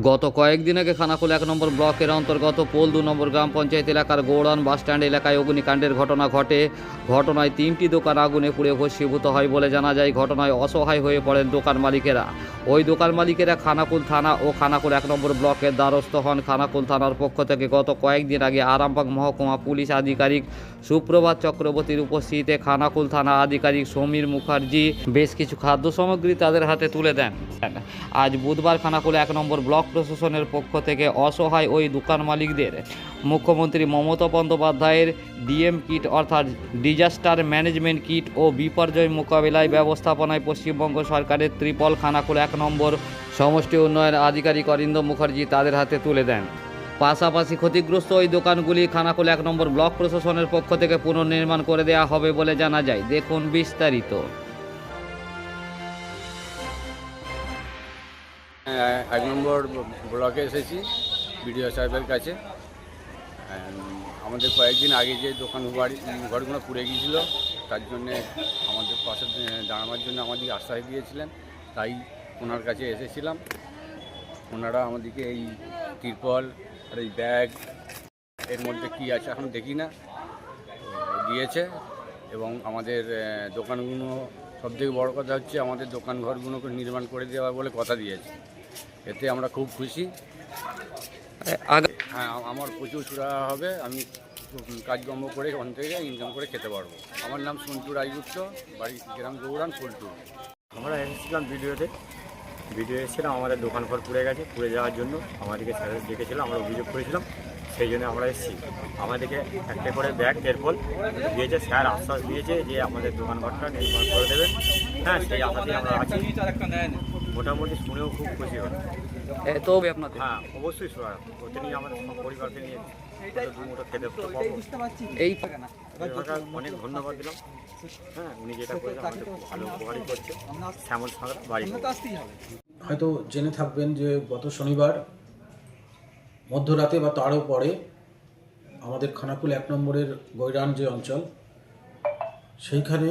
গত কয়েকদিন আগে খানাকুল ১ নম্বর ব্লকের অন্তর্গত পোল ২ নম্বর গ্রাম পঞ্চায়েত এলাকার গৌড়ান বাসস্ট্যান্ড এলাকায় অগ্নিকাণ্ডের ঘটনা ঘটে। ঘটনায় ৩টি দোকান আগুনে পুড়ে ভস্মীভূত হয় বলে জানা যায়। ঘটনায় অসহায় হয়ে পড়েন দোকান মালিকেরা। ওই দোকান মালিকেরা খানাকুল থানা ও খানাকুল ১ নম্বর ব্লকের দ্বারস্থ হন। খানাকুল থানার পক্ষ থেকে গত কয়েকদিন আগে আরামবাগ মহকুমা পুলিশ আধিকারিক সুপ্রভাত চক্রবর্তীর উপস্থিতিতে খানাকুল থানা আধিকারিক সমীর মুখার্জি বেশ কিছু খাদ্য সামগ্রী তাদের হাতে তুলে দেন। আজ বুধবার খানাকুল ১ নম্বর ব্লক প্রশাসনের পক্ষ থেকে অসহায় ওই দোকান মালিকদের মুখ্যমন্ত্রী মমতা বন্দ্যোপাধ্যায়ের ডিএম কিট অর্থাৎ ডিজাস্টার ম্যানেজমেন্ট কিট ও বিপর্যয় মোকাবিলায় ব্যবস্থাপনায় পশ্চিমবঙ্গ সরকারের ত্রিপল খানাকুল ১ নম্বর সমষ্টি উন্নয়ন আধিকারিক অরিন্দম মুখার্জি তাদের হাতে তুলে দেন। পাশাপাশি ক্ষতিগ্রস্ত ওই দোকানগুলি খানাকুল ১ নম্বর ব্লক প্রশাসনের পক্ষ থেকে পুনর্নির্মাণ করে দেওয়া হবে বলে জানা যায়। দেখুন বিস্তারিত। ১ নম্বর ব্লকে এসেছি বিডিও সাহেবের কাছে। আমাদের কয়েকদিন আগে যে দোকান ঘরগুলো পুড়ে গিয়েছিল তার জন্যে আমাদের পাশে দাঁড়ানোর জন্য আমাদের আশ্বাস দিয়েছিলেন, তাই ওনার কাছে এসেছিলাম। ওনারা আমাদেরকে এই তিরপল আর এই ব্যাগ, এর মধ্যে কী আছে এখন দেখি না, দিয়েছে। এবং আমাদের দোকানগুলো, সবথেকে বড় কথা হচ্ছে আমাদের দোকান ঘরগুলোকে নির্মাণ করে দেওয়া বলে কথা দিয়েছে। এতে আমরা খুব খুশি। হ্যাঁ, আমার প্রচুর সুরাহা হবে, আমি কাজকর্ম করে ওখান থেকে ইনকাম করে খেতে পারবো। আমার নাম সন্টু রায়গুপ্ত, বাড়ি গ্রাম গৌড়ান ফুলটু। আমরা এসেছিলাম ভিডিও এসেছিলাম, আমাদের দোকান ঘর পুড়ে গেছে। পুড়ে যাওয়ার জন্য আমাদেরকে স্যার ডেকেছিলাম, আমরা অভিযোগ করেছিলাম, সেই জন্য আমরা এসেছি। আমাদেরকে একটা করে ব্যাগ তেরপল দিয়েছে, স্যার আশ্বাস দিয়েছে যে আমাদের দোকান ঘরটা নির্মাণ করে দেবেন। হ্যাঁ, সেই আশাতে আমরা আছি। মোটামুটি শুনেও খুব খুশি হল। তো আপনাদের হ্যাঁ, অবশ্যই শোনা, ওতে নিয়ে আমাদের সব পরিবারকে নিয়ে দুমুটো খেতে পাবো। এই অনেক ধন্যবাদ দিলাম। হ্যাঁ, উনি যেটা করেছেন আমাদের খুব ভালো উপকারই করছে। শ্যামল সাঁতরা বাড়ি। হয়তো জেনে থাকবেন যে গত শনিবার মধ্যরাতে বা তারও পরে আমাদের খানাকুল ১ নম্বরের গৈরান যে অঞ্চল, সেইখানে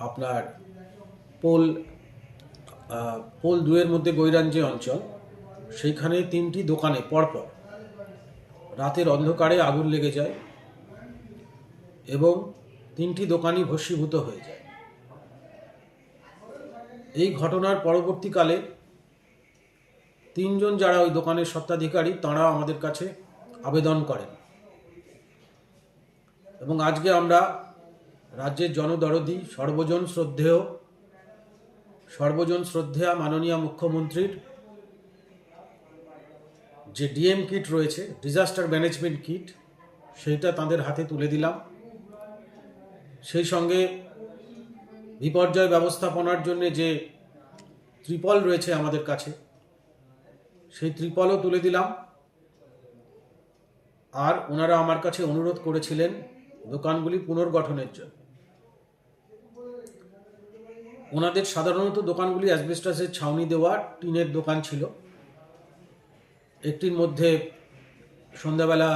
আপনার পোল ২-এর মধ্যে গৈরান যে অঞ্চল, সেইখানে ৩টি দোকানে পরপর রাতের অন্ধকারে আগুন লেগে যায় এবং ৩টি দোকানই ভস্মীভূত হয়ে যায়। এই ঘটনার পরবর্তীকালে ৩ জন যারা ওই দোকানের স্বত্বাধিকারী, তাঁরা আমাদের কাছে আবেদন করেন এবং আজকে আমরা রাজ্যের জনদরদি সর্বজন শ্রদ্ধেয়া মাননীয় মুখ্যমন্ত্রীর যে ডিএম কিট রয়েছে, ডিজাস্টার ম্যানেজমেন্ট কিট, সেইটা তাদের হাতে তুলে দিলাম। সেই সঙ্গে বিপর্যয় ব্যবস্থাপনার জন্য যে ত্রিপল রয়েছে আমাদের কাছে, সেই ত্রিপলও তুলে দিলাম। আর ওনারা আমার কাছে অনুরোধ করেছিলেন দোকানগুলি পুনর্গঠনের জন্য। ওনাদের সাধারণত দোকানগুলি অ্যাসবেস্টাসের ছাউনি দেওয়া টিনের দোকান ছিল। একটির মধ্যে সন্ধ্যাবেলা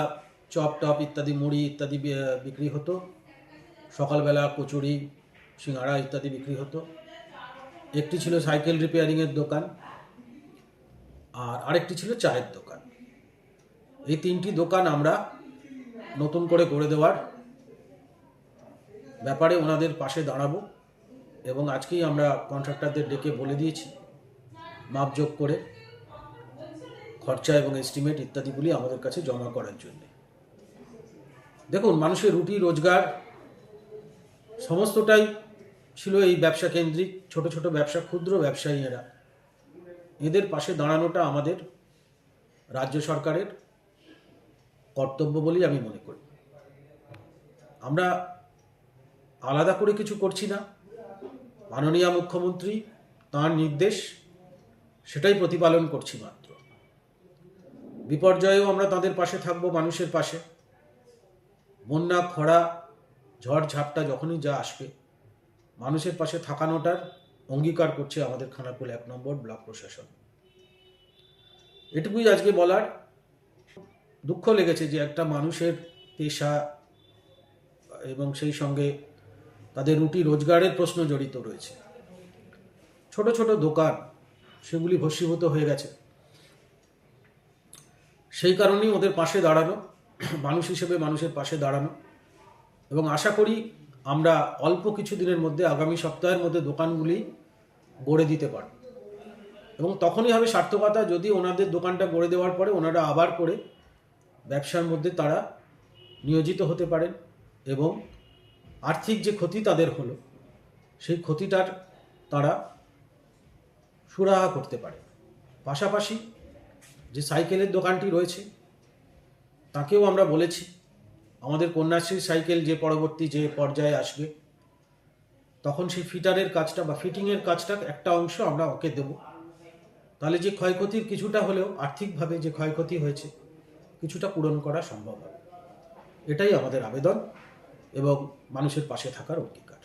চপ টপ ইত্যাদি, মুড়ি ইত্যাদি বিক্রি হতো। সকালবেলা কচুরি, সিঙ্গাড়া ইত্যাদি বিক্রি হতো। একটি ছিল সাইকেল রিপেয়ারিংয়ের দোকান, আর আরেকটি ছিল চায়ের দোকান। এই 3টি দোকান আমরা নতুন করে গড়ে দেওয়ার ব্যাপারে ওনাদের পাশে দাঁড়াবো এবং আজকেই আমরা কন্ট্রাক্টরদের ডেকে বলে দিয়েছি মাপজোক করে খরচা এবং এস্টিমেট ইত্যাদিগুলি আমাদের কাছে জমা করার জন্য। দেখুন, মানুষের রুটি রোজগার সমস্তটাই ছিল এই ব্যবসা কেন্দ্রিক। ছোট ছোট ব্যবসা, ক্ষুদ্র ব্যবসায়ীরা, এদের পাশে দাঁড়ানোটা আমাদের রাজ্য সরকারের কর্তব্য বলেই আমি মনে করি। আমরা আলাদা করে কিছু করছি না। মাননীয় মুখ্যমন্ত্রী তাঁর নির্দেশ, সেটাই প্রতিপালন করছি মাত্র। বিপর্যয়েও আমরা তাদের পাশে থাকব, মানুষের পাশে। বন্যা, খরা, ঝড় ঝাপটা যখনই যা আসবে, মানুষের পাশে থাকানোটার অঙ্গীকার করছে আমাদের খানাকুল ১ নম্বর ব্লক প্রশাসন। এটুকুই আজকে বলার। দুঃখ লেগেছে যে একটা মানুষের পেশা এবং সেই সঙ্গে তাদের রুটি রোজগারের প্রশ্ন জড়িত রয়েছে। ছোট ছোট দোকান, সেগুলি ভস্মীভূত হয়ে গেছে। সেই কারণেই ওদের পাশে দাঁড়ানো, মানুষ হিসেবে মানুষের পাশে দাঁড়ানো, এবং আশা করি আমরা অল্প কিছু দিনের মধ্যে, আগামী সপ্তাহের মধ্যে দোকানগুলি গড়ে দিতে পারব। এবং তখনই হবে সার্থকতা যদি ওনাদের দোকানটা গড়ে দেওয়ার পরে ওনারা আবার করে ব্যবসার মধ্যে তারা নিয়োজিত হতে পারেন এবং আর্থিক যে ক্ষতি তাদের হলো সেই ক্ষতিটার তারা সুরাহা করতে পারে। পাশাপাশি যে সাইকেলের দোকানটি রয়েছে তাকেও আমরা বলেছি আমাদের কন্যাশ্রী সাইকেল যে পরবর্তী যে পর্যায়ে আসবে তখন সেই ফিটারের কাজটা বা ফিটিংয়ের কাজটা একটা অংশ আমরা ওকে দেব, তাহলে যে ক্ষয়ক্ষতির কিছুটা হলেও আর্থিকভাবে যে ক্ষয়ক্ষতি হয়েছে কিছুটা পূরণ করা সম্ভব হবে। এটাই আমাদের আবেদন এবং মানুষের পাশে থাকার অঙ্গীকার।